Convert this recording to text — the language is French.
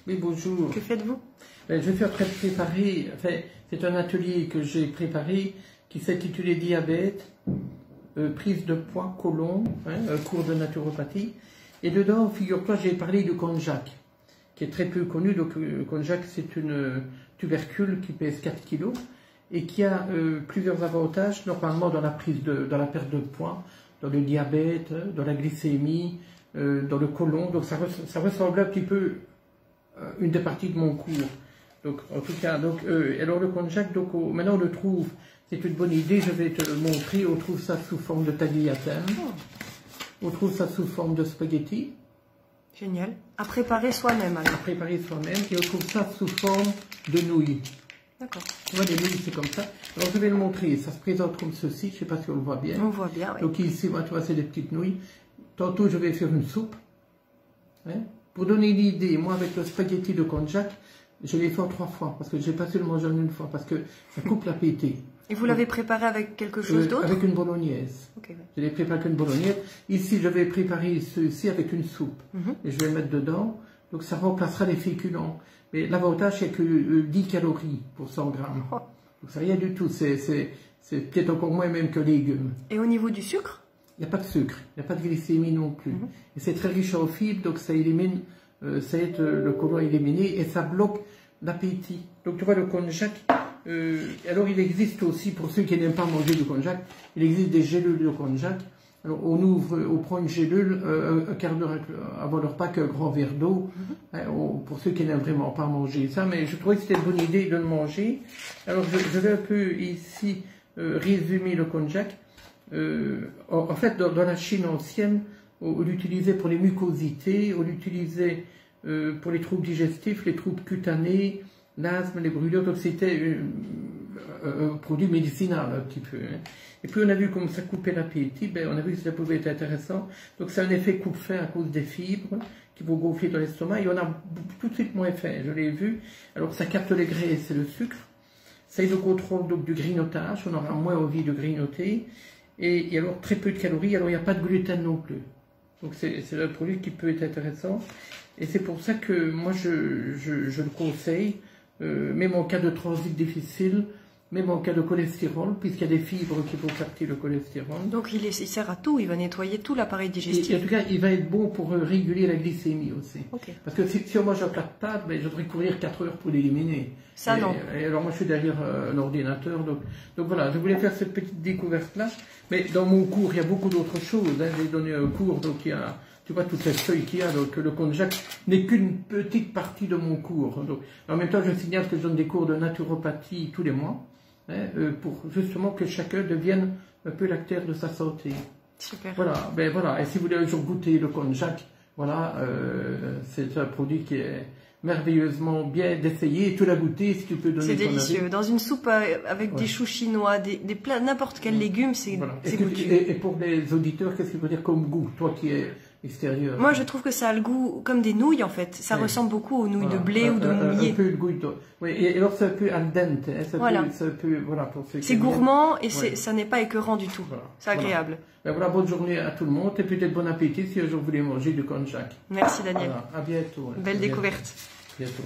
Oui, bonjour. Que faites-vous? Je suis en train de préparer, enfin, c'est un atelier que j'ai préparé qui s'intitulait Diabète, prise de poids, côlon, cours de naturopathie. Et dedans, figure-toi, j'ai parlé du konjac, qui est très peu connu. Donc, le konjac, c'est une tubercule qui pèse 4 kg et qui a plusieurs avantages, normalement dans la perte de poids, dans le diabète, dans la glycémie, dans le côlon. Donc, ça ressemble un petit peu une des parties de mon cours. Donc, en tout cas, alors le konjac, maintenant on le trouve, c'est une bonne idée, je vais te le montrer, on trouve ça sous forme de tagliatelle, on trouve ça sous forme de spaghetti. Génial. À préparer soi-même alors. À préparer soi-même, et on trouve ça sous forme de nouilles. D'accord. Tu vois, les nouilles, c'est comme ça. Alors je vais le montrer, ça se présente comme ceci, je ne sais pas si on le voit bien. On voit bien, oui. Donc ici, moi, tu vois, c'est des petites nouilles. Tantôt, je vais faire une soupe. Pour donner une idée, moi, avec le spaghetti de konjac, je l'ai fait en 3 fois, parce que je n'ai pas su le manger en une fois, parce que ça coupe l'appétit. Et vous l'avez préparé avec quelque chose d'autre? Avec une bolognaise. Okay, ouais. Je l'ai préparé avec une bolognaise. Ici, je vais préparer ceci avec une soupe. Et je vais le mettre dedans. Donc, ça remplacera les féculents. Mais l'avantage, c'est que 10 calories pour 100 grammes. Oh. Donc, c'est rien du tout. C'est peut-être encore moins même que légumes. Et au niveau du sucre? Il n'y a pas de sucre. Il n'y a pas de glycémie non plus. Et c'est très riche en fibres, donc ça élimine, ça aide le côlon à éliminer et ça bloque l'appétit. Donc, tu vois, le konjac, alors il existe aussi, pour ceux qui n'aiment pas manger du konjac, il existe des gélules de konjac. Alors on prend une gélule un quart d'heure avant le repas qu'un grand verre d'eau, pour ceux qui n'aiment vraiment pas manger ça, mais je trouvais que c'était une bonne idée de le manger. Alors je vais un peu ici résumer le konjac. En fait, dans la Chine ancienne, on l'utilisait pour les mucosités, on l'utilisait pour les troubles digestifs, les troubles cutanés, l'asthme, les brûlures, donc c'était un produit médicinal un petit peu. Et puis on a vu comme ça coupait l'appétit, on a vu que ça pouvait être intéressant. Donc c'est un effet coupe-faim à cause des fibres qui vont gonfler dans l'estomac et on a tout de suite moins faim, je l'ai vu. Alors ça capte les graisses et le sucre, ça aide au contrôle donc, du grignotage, on aura moins envie de grignoter. Et alors très peu de calories, alors il n'y a pas de gluten non plus. Donc c'est un produit qui peut être intéressant. Et c'est pour ça que moi je le conseille, même en cas de transit difficile, même en cas de cholestérol, puisqu'il y a des fibres qui vont capter le cholestérol. Donc il sert à tout, il va nettoyer tout l'appareil digestif. Et en tout cas, il va être bon pour réguler la glycémie aussi. Okay. Parce que si on mange un plat de pâtes, je devrais courir 4 heures pour l'éliminer. Ça non. Et alors moi je suis derrière un ordinateur, donc voilà, je voulais faire cette petite découverte-là. Mais dans mon cours, il y a beaucoup d'autres choses. J'ai donné un cours, donc il y a... Tu vois toutes les feuilles qu'il y a, donc le konjac n'est qu'une petite partie de mon cours. Donc, en même temps, je signale que je donne des cours de naturopathie tous les mois, pour justement que chacun devienne un peu l'acteur de sa santé. Super. Voilà, voilà. Et si vous voulez un jour goûter le konjac, voilà, c'est un produit qui est merveilleusement bien d'essayer. Tu l'as goûté, si tu peux donner. C'est délicieux. Dans une soupe avec des choux chinois, des plats, n'importe quel légume, c'est goûteux. Et pour les auditeurs, qu'est-ce qu'il faut dire comme goût, toi qui es extérieur? Moi, je trouve que ça a le goût comme des nouilles, en fait. Ça ressemble beaucoup aux nouilles de blé ou de mouillé. Un peu le goût oui, et alors c'est un peu al dente. Voilà. C'est gourmand et ça n'est pas écœurant du tout. Voilà. C'est agréable. Voilà, bonne journée à tout le monde et peut-être bon appétit si un jour vous voulez manger du konjac. Merci Daniel. Voilà, à bientôt. Belle découverte. Bientôt.